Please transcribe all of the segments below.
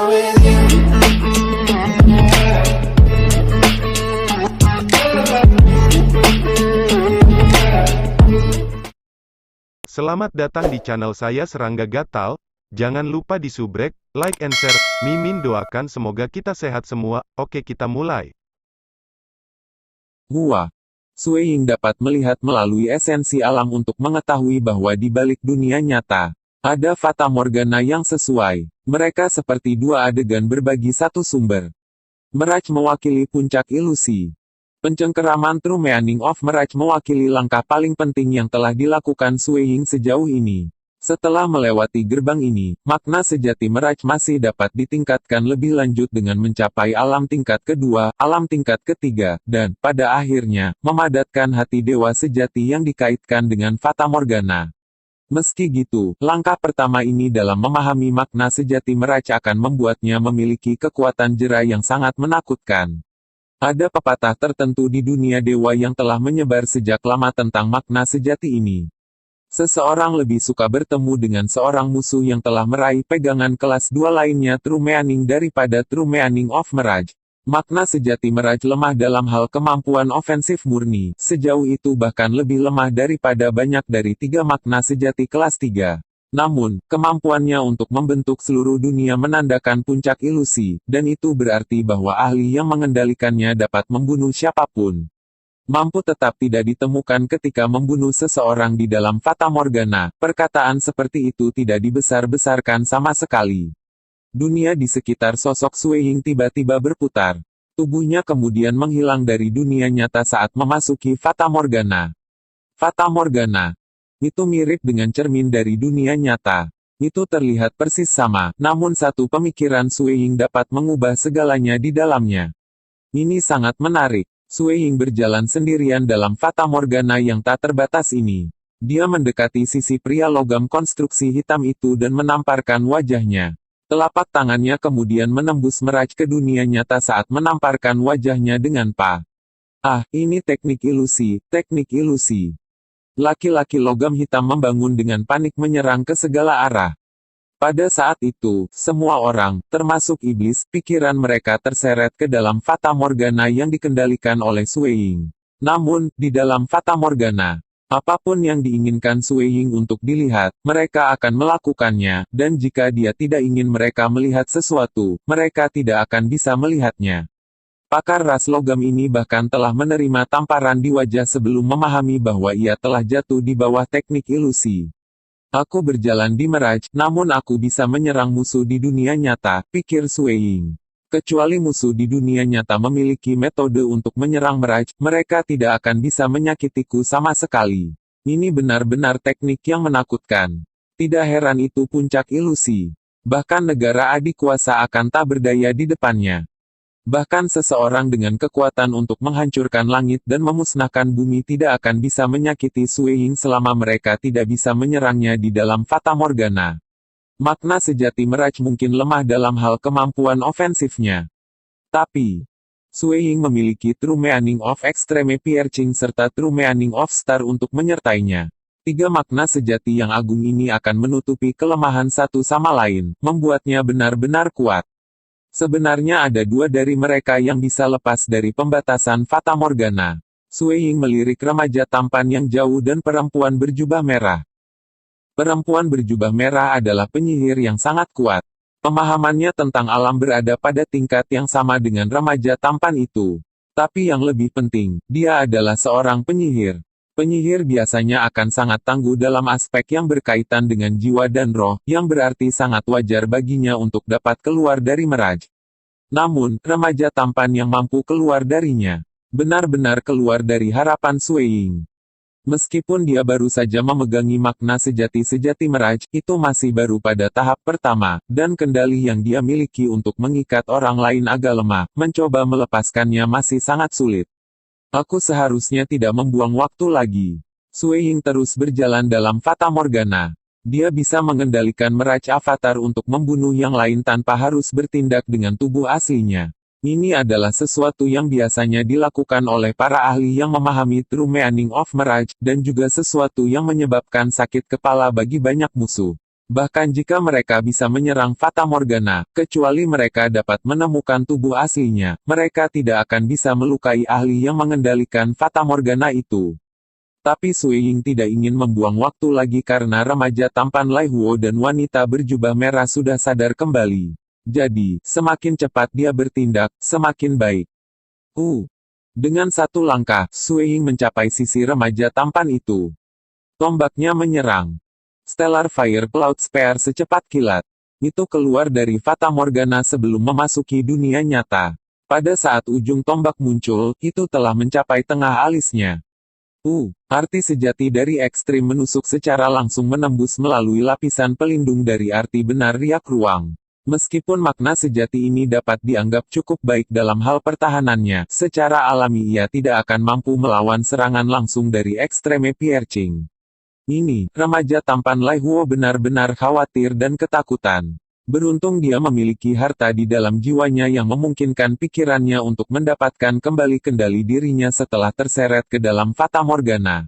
with you. Selamat datang di channel saya Serangga Gatal. Jangan lupa di subrek, like and share. Mimin doakan semoga kita sehat semua. Oke, kita mulai. Hua. Sui Ying dapat melihat melalui esensi alam untuk mengetahui bahwa di balik dunia nyata, ada fata morgana yang sesuai. Mereka seperti dua adegan berbagi satu sumber. Mirage mewakili puncak ilusi. Pencengkeraman True Meaning of Mirage mewakili langkah paling penting yang telah dilakukan Sui Ying sejauh ini. Setelah melewati gerbang ini, makna sejati Mirage masih dapat ditingkatkan lebih lanjut dengan mencapai alam tingkat kedua, alam tingkat ketiga, dan, pada akhirnya, memadatkan hati dewa sejati yang dikaitkan dengan Fata Morgana. Meski gitu, langkah pertama ini dalam memahami makna sejati Mirage akan membuatnya memiliki kekuatan jera yang sangat menakutkan. Ada pepatah tertentu di dunia dewa yang telah menyebar sejak lama tentang makna sejati ini. Seseorang lebih suka bertemu dengan seorang musuh yang telah meraih pegangan kelas 2 lainnya True Meaning daripada True Meaning of Mirage. Makna sejati Mirage lemah dalam hal kemampuan ofensif murni, sejauh itu bahkan lebih lemah daripada banyak dari 3 makna sejati kelas 3. Namun, kemampuannya untuk membentuk seluruh dunia menandakan puncak ilusi, dan itu berarti bahwa ahli yang mengendalikannya dapat membunuh siapapun. Mampu tetap tidak ditemukan ketika membunuh seseorang di dalam Fata Morgana. Perkataan seperti itu tidak dibesar-besarkan sama sekali. Dunia di sekitar sosok Sui Ying tiba-tiba berputar. Tubuhnya kemudian menghilang dari dunia nyata saat memasuki Fata Morgana. Fata Morgana. Itu mirip dengan cermin dari dunia nyata. Itu terlihat persis sama, namun satu pemikiran Sui Ying dapat mengubah segalanya di dalamnya. Ini sangat menarik. Sui Ying berjalan sendirian dalam Fata Morgana yang tak terbatas ini. Dia mendekati sisi pria logam konstruksi hitam itu dan menamparkan wajahnya. Telapak tangannya kemudian menembus Mirage ke dunia nyata saat menamparkan wajahnya dengan pa. Ah, ini teknik ilusi, teknik ilusi. Laki-laki logam hitam membangun dengan panik menyerang ke segala arah. Pada saat itu, semua orang, termasuk iblis, pikiran mereka terseret ke dalam Fata Morgana yang dikendalikan oleh Sui Ying. Namun, di dalam Fata Morgana, apapun yang diinginkan Sui Ying untuk dilihat, mereka akan melakukannya, dan jika dia tidak ingin mereka melihat sesuatu, mereka tidak akan bisa melihatnya. Pakar ras logam ini bahkan telah menerima tamparan di wajah sebelum memahami bahwa ia telah jatuh di bawah teknik ilusi. Aku berjalan di Mirage, namun aku bisa menyerang musuh di dunia nyata, pikir Sui Ying. Kecuali musuh di dunia nyata memiliki metode untuk menyerang Mirage, mereka tidak akan bisa menyakitiku sama sekali. Ini benar-benar teknik yang menakutkan. Tidak heran itu puncak ilusi. Bahkan negara adikuasa akan tak berdaya di depannya. Bahkan seseorang dengan kekuatan untuk menghancurkan langit dan memusnahkan bumi tidak akan bisa menyakiti Sui Ying selama mereka tidak bisa menyerangnya di dalam Fata Morgana. Makna sejati Mirage mungkin lemah dalam hal kemampuan ofensifnya. Tapi, Sui Ying memiliki True Meaning of Extreme Piercing serta True Meaning of Star untuk menyertainya. 3 makna sejati yang agung ini akan menutupi kelemahan satu sama lain, membuatnya benar-benar kuat. Sebenarnya ada 2 dari mereka yang bisa lepas dari pembatasan Fata Morgana. Sui Ying melirik remaja tampan yang jauh dan perempuan berjubah merah. Perempuan berjubah merah adalah penyihir yang sangat kuat. Pemahamannya tentang alam berada pada tingkat yang sama dengan remaja tampan itu. Tapi yang lebih penting, dia adalah seorang penyihir. Penyihir biasanya akan sangat tangguh dalam aspek yang berkaitan dengan jiwa dan roh, yang berarti sangat wajar baginya untuk dapat keluar dari Mirage. Namun, remaja tampan yang mampu keluar darinya, benar-benar keluar dari harapan Sui Ying. Meskipun dia baru saja memegangi makna sejati-sejati Mirage, itu masih baru pada tahap pertama, dan kendali yang dia miliki untuk mengikat orang lain agak lemah, mencoba melepaskannya masih sangat sulit. Aku seharusnya tidak membuang waktu lagi. Sui Ying terus berjalan dalam Fata Morgana. Dia bisa mengendalikan Mirage Avatar untuk membunuh yang lain tanpa harus bertindak dengan tubuh aslinya. Ini adalah sesuatu yang biasanya dilakukan oleh para ahli yang memahami True Meaning of Mirage, dan juga sesuatu yang menyebabkan sakit kepala bagi banyak musuh. Bahkan jika mereka bisa menyerang Fata Morgana, kecuali mereka dapat menemukan tubuh aslinya, mereka tidak akan bisa melukai ahli yang mengendalikan Fata Morgana itu. Tapi Sui Ying tidak ingin membuang waktu lagi karena remaja tampan Lai Huo dan wanita berjubah merah sudah sadar kembali. Jadi, semakin cepat dia bertindak, semakin baik. Dengan satu langkah, Sui Ying mencapai sisi remaja tampan itu. Tombaknya menyerang. Stellar Fire Cloud Spear secepat kilat. Itu keluar dari Fata Morgana sebelum memasuki dunia nyata. Pada saat ujung tombak muncul, itu telah mencapai tengah alisnya. Arti sejati dari ekstrim menusuk secara langsung menembus melalui lapisan pelindung dari arti benar riak ruang. Meskipun makna sejati ini dapat dianggap cukup baik dalam hal pertahanannya, secara alami ia tidak akan mampu melawan serangan langsung dari ekstreme piercing. Ini, remaja tampan Lai Huo benar-benar khawatir dan ketakutan. Beruntung dia memiliki harta di dalam jiwanya yang memungkinkan pikirannya untuk mendapatkan kembali kendali dirinya setelah terseret ke dalam Fata Morgana.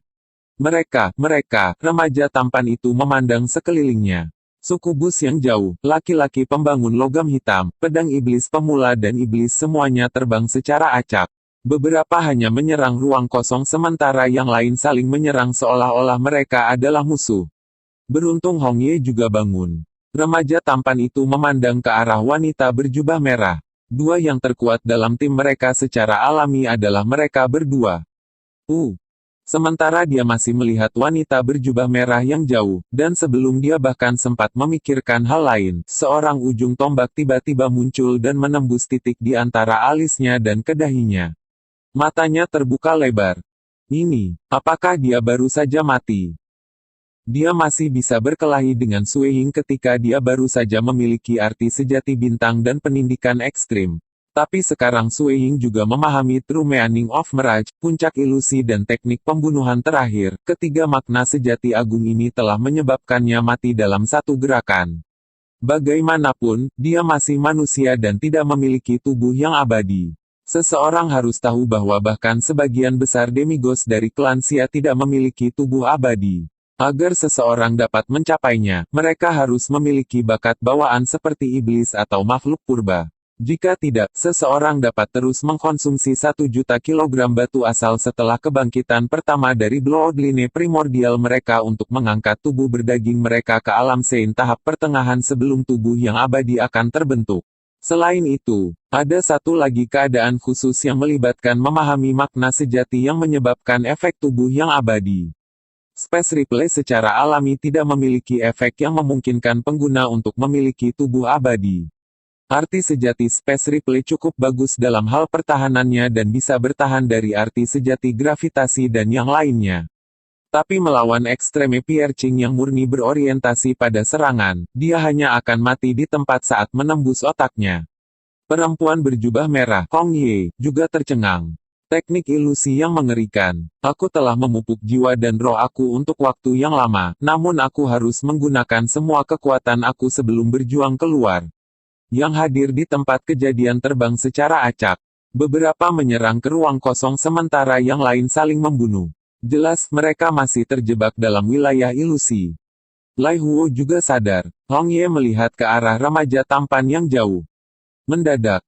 Mereka, remaja tampan itu memandang sekelilingnya. Sukubus yang jauh, laki-laki pembangun logam hitam, pedang iblis pemula dan iblis semuanya terbang secara acak. Beberapa hanya menyerang ruang kosong sementara yang lain saling menyerang seolah-olah mereka adalah musuh. Beruntung Hong Ye juga bangun. Remaja tampan itu memandang ke arah wanita berjubah merah. Dua yang terkuat dalam tim mereka secara alami adalah mereka berdua. Sementara dia masih melihat wanita berjubah merah yang jauh, dan sebelum dia bahkan sempat memikirkan hal lain, seorang ujung tombak tiba-tiba muncul dan menembus titik di antara alisnya dan kedahinya. Matanya terbuka lebar. Ini, apakah dia baru saja mati? Dia masih bisa berkelahi dengan Sui Ying ketika dia baru saja memiliki arti sejati bintang dan penindikan ekstrim. Tapi sekarang Sui Ying juga memahami True Meaning of Mirage, puncak ilusi dan teknik pembunuhan terakhir. Ketiga makna sejati agung ini telah menyebabkannya mati dalam satu gerakan. Bagaimanapun, dia masih manusia dan tidak memiliki tubuh yang abadi. Seseorang harus tahu bahwa bahkan sebagian besar demigods dari klan Xia tidak memiliki tubuh abadi. Agar seseorang dapat mencapainya, mereka harus memiliki bakat bawaan seperti iblis atau makhluk purba. Jika tidak, seseorang dapat terus mengkonsumsi 1 juta kilogram batu asal setelah kebangkitan pertama dari bloodline primordial mereka untuk mengangkat tubuh berdaging mereka ke alam Sein tahap pertengahan sebelum tubuh yang abadi akan terbentuk. Selain itu, ada satu lagi keadaan khusus yang melibatkan memahami makna sejati yang menyebabkan efek tubuh yang abadi. Space Replay secara alami tidak memiliki efek yang memungkinkan pengguna untuk memiliki tubuh abadi. Arti sejati Space Replay cukup bagus dalam hal pertahanannya dan bisa bertahan dari arti sejati gravitasi dan yang lainnya. Tapi melawan ekstreme piercing yang murni berorientasi pada serangan, dia hanya akan mati di tempat saat menembus otaknya. Perempuan berjubah merah, Hong Ye, juga tercengang. Teknik ilusi yang mengerikan. Aku telah memupuk jiwa dan roh aku untuk waktu yang lama, namun aku harus menggunakan semua kekuatan aku sebelum berjuang keluar. Yang hadir di tempat kejadian terbang secara acak. Beberapa menyerang ke ruang kosong sementara yang lain saling membunuh. Jelas mereka masih terjebak dalam wilayah ilusi. Lai Huo juga sadar. Hong Ye melihat ke arah remaja tampan yang jauh. Mendadak,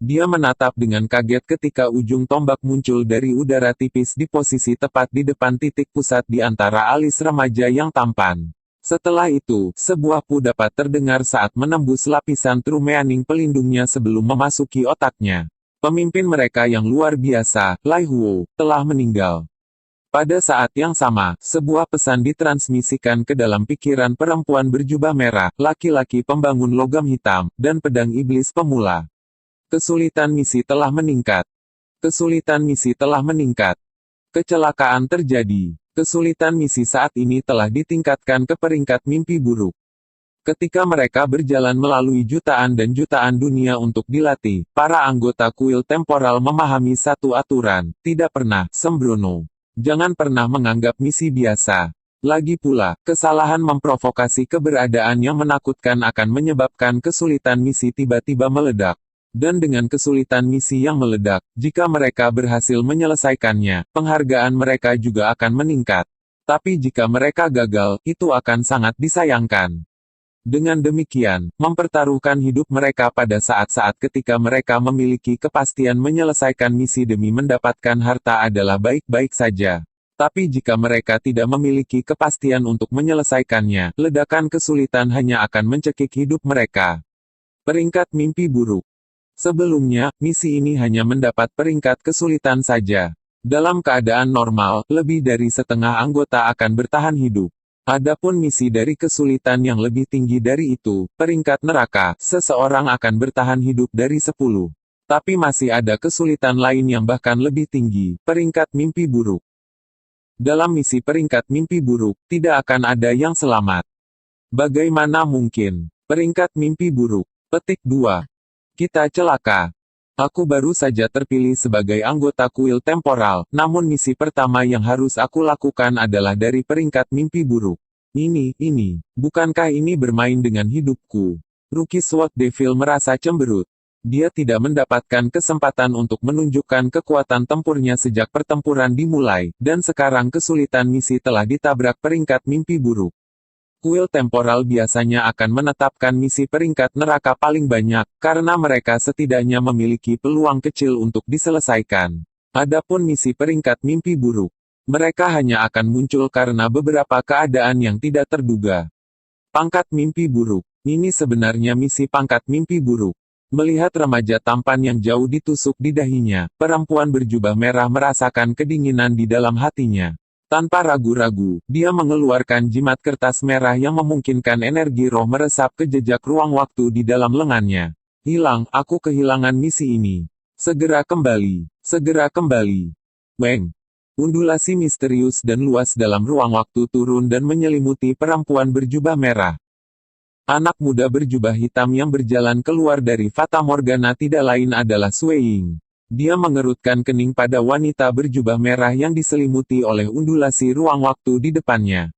dia menatap dengan kaget ketika ujung tombak muncul dari udara tipis di posisi tepat di depan titik pusat di antara alis remaja yang tampan. Setelah itu, sebuah pu dapat terdengar saat menembus lapisan True Meaning pelindungnya sebelum memasuki otaknya. Pemimpin mereka yang luar biasa, Lai Huo, telah meninggal. Pada saat yang sama, sebuah pesan ditransmisikan ke dalam pikiran perempuan berjubah merah, laki-laki pembangun logam hitam, dan pedang iblis pemula. Kesulitan misi telah meningkat. Kesulitan misi telah meningkat. Kecelakaan terjadi. Kesulitan misi saat ini telah ditingkatkan ke peringkat mimpi buruk. Ketika mereka berjalan melalui jutaan dan jutaan dunia untuk dilatih, para anggota kuil temporal memahami satu aturan, tidak pernah sembrono. Jangan pernah menganggap misi biasa. Lagi pula, kesalahan memprovokasi keberadaan yang menakutkan akan menyebabkan kesulitan misi tiba-tiba meledak. Dan dengan kesulitan misi yang meledak, jika mereka berhasil menyelesaikannya, penghargaan mereka juga akan meningkat. Tapi jika mereka gagal, itu akan sangat disayangkan. Dengan demikian, mempertaruhkan hidup mereka pada saat-saat ketika mereka memiliki kepastian menyelesaikan misi demi mendapatkan harta adalah baik-baik saja. Tapi jika mereka tidak memiliki kepastian untuk menyelesaikannya, ledakan kesulitan hanya akan mencekik hidup mereka. Peringkat mimpi buruk. Sebelumnya, misi ini hanya mendapat peringkat kesulitan saja. Dalam keadaan normal, lebih dari setengah anggota akan bertahan hidup. Adapun misi dari kesulitan yang lebih tinggi dari itu, peringkat neraka, seseorang akan bertahan hidup dari 10. Tapi masih ada kesulitan lain yang bahkan lebih tinggi, peringkat mimpi buruk. Dalam misi peringkat mimpi buruk, tidak akan ada yang selamat. Bagaimana mungkin? Peringkat mimpi buruk. Petik 2. Kita celaka. Aku baru saja terpilih sebagai anggota kuil temporal, namun misi pertama yang harus aku lakukan adalah dari peringkat mimpi buruk. Ini, bukankah ini bermain dengan hidupku? Rookie SWAT Devil merasa cemberut. Dia tidak mendapatkan kesempatan untuk menunjukkan kekuatan tempurnya sejak pertempuran dimulai, dan sekarang kesulitan misi telah ditabrak peringkat mimpi buruk. Kuil temporal biasanya akan menetapkan misi peringkat neraka paling banyak, karena mereka setidaknya memiliki peluang kecil untuk diselesaikan. Adapun misi peringkat mimpi buruk, mereka hanya akan muncul karena beberapa keadaan yang tidak terduga. Pangkat mimpi buruk, ini sebenarnya misi pangkat mimpi buruk. Melihat remaja tampan yang jauh ditusuk di dahinya, perempuan berjubah merah merasakan kedinginan di dalam hatinya. Tanpa ragu-ragu, dia mengeluarkan jimat kertas merah yang memungkinkan energi roh meresap ke jejak ruang waktu di dalam lengannya. Hilang, aku kehilangan misi ini. Segera kembali. Segera kembali. Weng. Undulasi misterius dan luas dalam ruang waktu turun dan menyelimuti perempuan berjubah merah. Anak muda berjubah hitam yang berjalan keluar dari Fata Morgana tidak lain adalah Sui Ying. Dia mengerutkan kening pada wanita berjubah merah yang diselimuti oleh undulasi ruang waktu di depannya.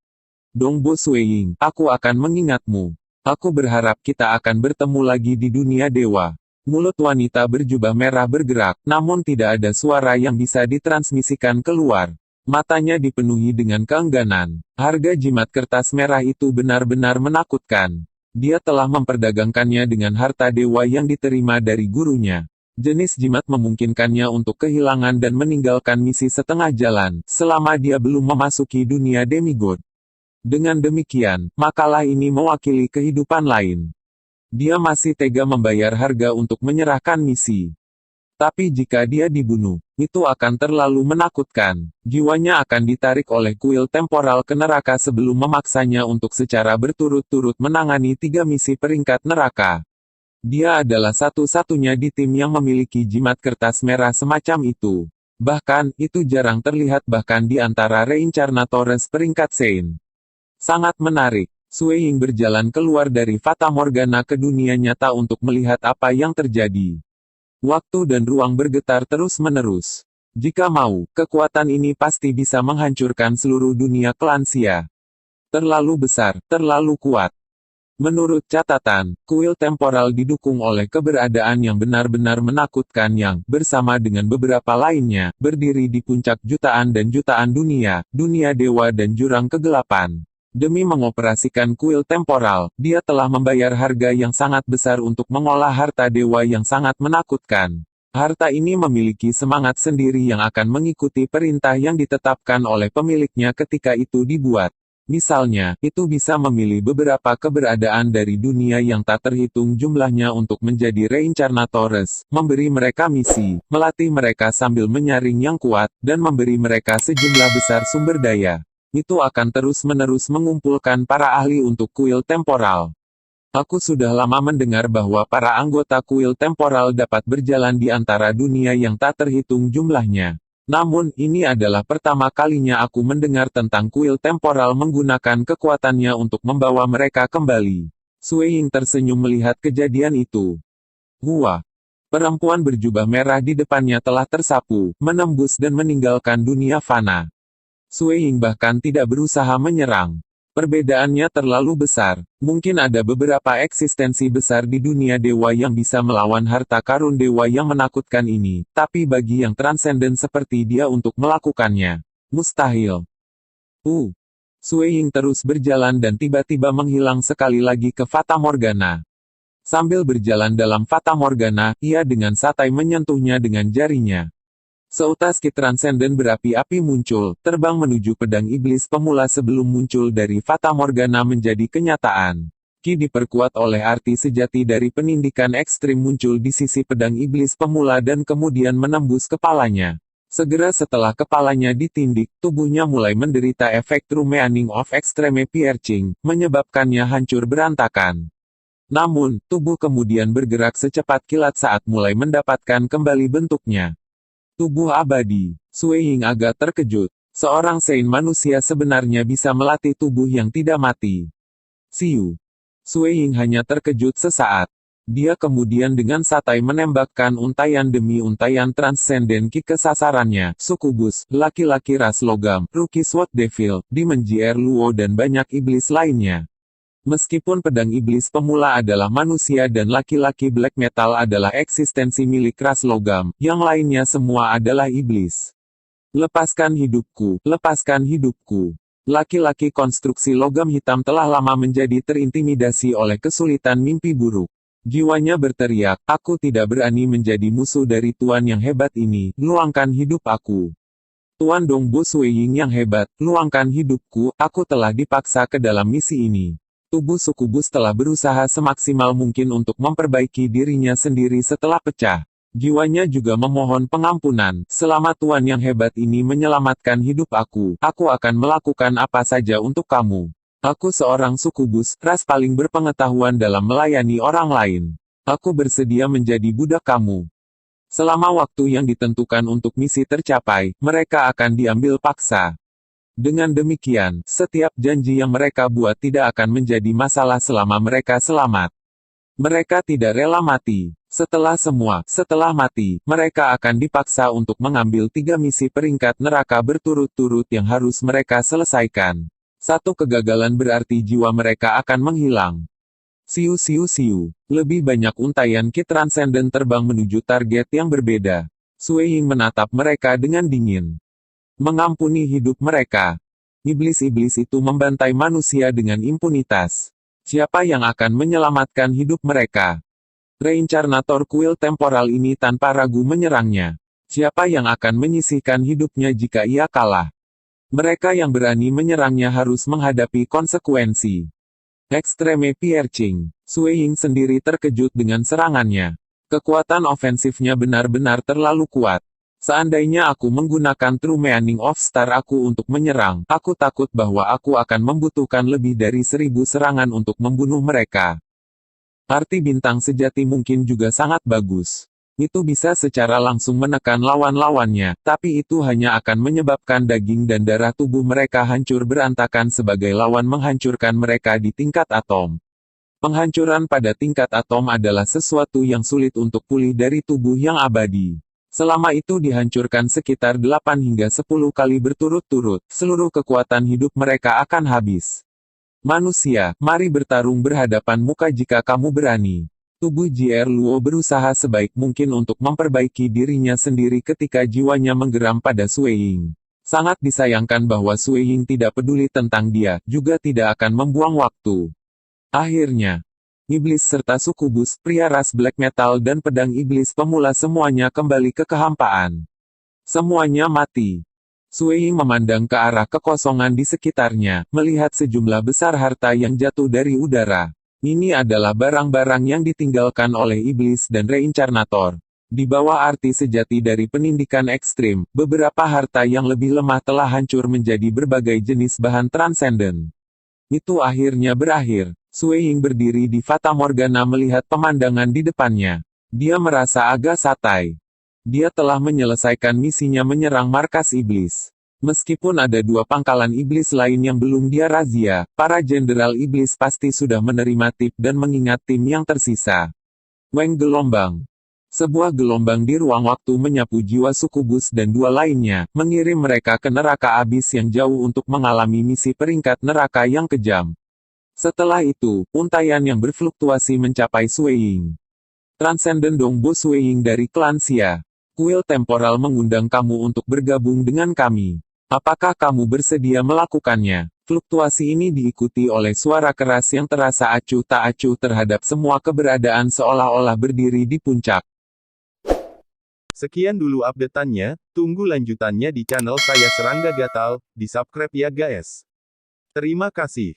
Dongbo Sui Ying, aku akan mengingatmu. Aku berharap kita akan bertemu lagi di dunia dewa. Mulut wanita berjubah merah bergerak, namun tidak ada suara yang bisa ditransmisikan keluar. Matanya dipenuhi dengan keengganan. Harga jimat kertas merah itu benar-benar menakutkan. Dia telah memperdagangkannya dengan harta dewa yang diterima dari gurunya. Jenis jimat memungkinkannya untuk kehilangan dan meninggalkan misi setengah jalan, selama dia belum memasuki dunia demigod. Dengan demikian, makalah ini mewakili kehidupan lain. Dia masih tega membayar harga untuk menyerahkan misi. Tapi jika dia dibunuh, itu akan terlalu menakutkan. Jiwanya akan ditarik oleh kuil temporal ke neraka sebelum memaksanya untuk secara berturut-turut menangani 3 misi peringkat neraka. Dia adalah satu-satunya di tim yang memiliki jimat kertas merah semacam itu. Bahkan, itu jarang terlihat bahkan di antara reincarnatores peringkat Saint. Sangat menarik. Sui Ying berjalan keluar dari Fata Morgana ke dunia nyata untuk melihat apa yang terjadi. Waktu dan ruang bergetar terus-menerus. Jika mau, kekuatan ini pasti bisa menghancurkan seluruh dunia klan Xia. Terlalu besar, terlalu kuat. Menurut catatan, kuil temporal didukung oleh keberadaan yang benar-benar menakutkan yang, bersama dengan beberapa lainnya, berdiri di puncak jutaan dan jutaan dunia, dunia dewa dan jurang kegelapan. Demi mengoperasikan kuil temporal, dia telah membayar harga yang sangat besar untuk mengolah harta dewa yang sangat menakutkan. Harta ini memiliki semangat sendiri yang akan mengikuti perintah yang ditetapkan oleh pemiliknya ketika itu dibuat. Misalnya, itu bisa memilih beberapa keberadaan dari dunia yang tak terhitung jumlahnya untuk menjadi reincarnatores, memberi mereka misi, melatih mereka sambil menyaring yang kuat, dan memberi mereka sejumlah besar sumber daya. Itu akan terus-menerus mengumpulkan para ahli untuk kuil temporal. Aku sudah lama mendengar bahwa para anggota kuil temporal dapat berjalan di antara dunia yang tak terhitung jumlahnya. Namun, ini adalah pertama kalinya aku mendengar tentang kuil temporal menggunakan kekuatannya untuk membawa mereka kembali. Sui Ying tersenyum melihat kejadian itu. Wah! Perempuan berjubah merah di depannya telah tersapu, menembus dan meninggalkan dunia fana. Sui Ying bahkan tidak berusaha menyerang. Perbedaannya terlalu besar. Mungkin ada beberapa eksistensi besar di dunia dewa yang bisa melawan harta karun dewa yang menakutkan ini, tapi bagi yang transenden seperti dia untuk melakukannya, mustahil. Sui Ying terus berjalan dan tiba-tiba menghilang sekali lagi ke Fata Morgana. Sambil berjalan dalam Fata Morgana, ia dengan santai menyentuhnya dengan jarinya. Seutas ki transenden berapi-api muncul, terbang menuju pedang iblis pemula sebelum muncul dari Fata Morgana menjadi kenyataan. Ki diperkuat oleh arti sejati dari penindikan ekstrim muncul di sisi pedang iblis pemula dan kemudian menembus kepalanya. Segera setelah kepalanya ditindik, tubuhnya mulai menderita efek True Meaning of Extreme Piercing, menyebabkannya hancur berantakan. Namun, tubuh kemudian bergerak secepat kilat saat mulai mendapatkan kembali bentuknya. Tubuh abadi. Sui Ying agak terkejut. Seorang Saint manusia sebenarnya bisa melatih tubuh yang tidak mati. Siu. Sui Ying hanya terkejut sesaat. Dia kemudian dengan santai menembakkan untayan demi untayan transenden ki ke sasarannya, Sukubus, laki-laki ras logam, Rookie Sword Devil, Demon JR Luo dan banyak iblis lainnya. Meskipun pedang iblis pemula adalah manusia dan laki-laki black metal adalah eksistensi milik ras logam, yang lainnya semua adalah iblis. Lepaskan hidupku, lepaskan hidupku. Laki-laki konstruksi logam hitam telah lama menjadi terintimidasi oleh kesulitan mimpi buruk. Jiwanya berteriak, aku tidak berani menjadi musuh dari Tuan yang hebat ini, luangkan hidup aku. Tuan Dongbo Sui Ying yang hebat, luangkan hidupku, aku telah dipaksa ke dalam misi ini. Tubuh Sukubus telah berusaha semaksimal mungkin untuk memperbaiki dirinya sendiri setelah pecah. Jiwanya juga memohon pengampunan, selama Tuan yang hebat ini menyelamatkan hidup aku akan melakukan apa saja untuk kamu. Aku seorang Sukubus, ras paling berpengetahuan dalam melayani orang lain. Aku bersedia menjadi budak kamu. Selama waktu yang ditentukan untuk misi tercapai, mereka akan diambil paksa. Dengan demikian, setiap janji yang mereka buat tidak akan menjadi masalah selama mereka selamat. Mereka tidak rela mati. Setelah mati, mereka akan dipaksa untuk mengambil 3 misi peringkat neraka berturut-turut yang harus mereka selesaikan. Satu kegagalan berarti jiwa mereka akan menghilang. Siu. Lebih banyak untayan ki transenden terbang menuju target yang berbeda. Sui Ying menatap mereka dengan dingin. Mengampuni hidup mereka. Iblis-iblis itu membantai manusia dengan impunitas. Siapa yang akan menyelamatkan hidup mereka? Reincarnator kuil temporal ini tanpa ragu menyerangnya. Siapa yang akan menyisihkan hidupnya jika ia kalah? Mereka yang berani menyerangnya harus menghadapi konsekuensi. Extreme Piercing. Sui Ying sendiri terkejut dengan serangannya. Kekuatan ofensifnya benar-benar terlalu kuat. Seandainya aku menggunakan True Meaning of Star aku untuk menyerang, aku takut bahwa aku akan membutuhkan lebih dari 1000 serangan untuk membunuh mereka. Arti bintang sejati mungkin juga sangat bagus. Itu bisa secara langsung menekan lawan-lawannya, tapi itu hanya akan menyebabkan daging dan darah tubuh mereka hancur berantakan sebagai lawan menghancurkan mereka di tingkat atom. Penghancuran pada tingkat atom adalah sesuatu yang sulit untuk pulih dari tubuh yang abadi. Selama itu dihancurkan sekitar 8 hingga 10 kali berturut-turut, seluruh kekuatan hidup mereka akan habis. Manusia, mari bertarung berhadapan muka jika kamu berani. Tubuh JR Luo berusaha sebaik mungkin untuk memperbaiki dirinya sendiri ketika jiwanya menggeram pada Sui Ying. Sangat disayangkan bahwa Sui Ying tidak peduli tentang dia, juga tidak akan membuang waktu. Akhirnya, iblis serta Sukubus, pria ras black metal dan pedang iblis pemula semuanya kembali ke kehampaan. Semuanya mati. Sui Ying memandang ke arah kekosongan di sekitarnya, melihat sejumlah besar harta yang jatuh dari udara. Ini adalah barang-barang yang ditinggalkan oleh iblis dan reincarnator. Di bawah arti sejati dari penindikan ekstrim, beberapa harta yang lebih lemah telah hancur menjadi berbagai jenis bahan transenden. Itu akhirnya berakhir. Sui Ying berdiri di Fata Morgana melihat pemandangan di depannya. Dia merasa agak santai. Dia telah menyelesaikan misinya menyerang markas iblis. Meskipun ada 2 pangkalan iblis lain yang belum dia razia, para jenderal iblis pasti sudah menerima tip dan mengingat tim yang tersisa. Weng gelombang. Sebuah gelombang di ruang waktu menyapu jiwa Sukubus dan 2 lainnya, mengirim mereka ke neraka abis yang jauh untuk mengalami misi peringkat neraka yang kejam. Setelah itu, untayan yang berfluktuasi mencapai Sui Ying. Transenden Dongbo Sui Ying dari klan Xia. Kuil temporal mengundang kamu untuk bergabung dengan kami. Apakah kamu bersedia melakukannya? Fluktuasi ini diikuti oleh suara keras yang terasa acuh tak acuh terhadap semua keberadaan seolah-olah berdiri di puncak. Sekian dulu update-annya, tunggu lanjutannya di channel saya Serangga Gatal, di subscribe ya guys. Terima kasih.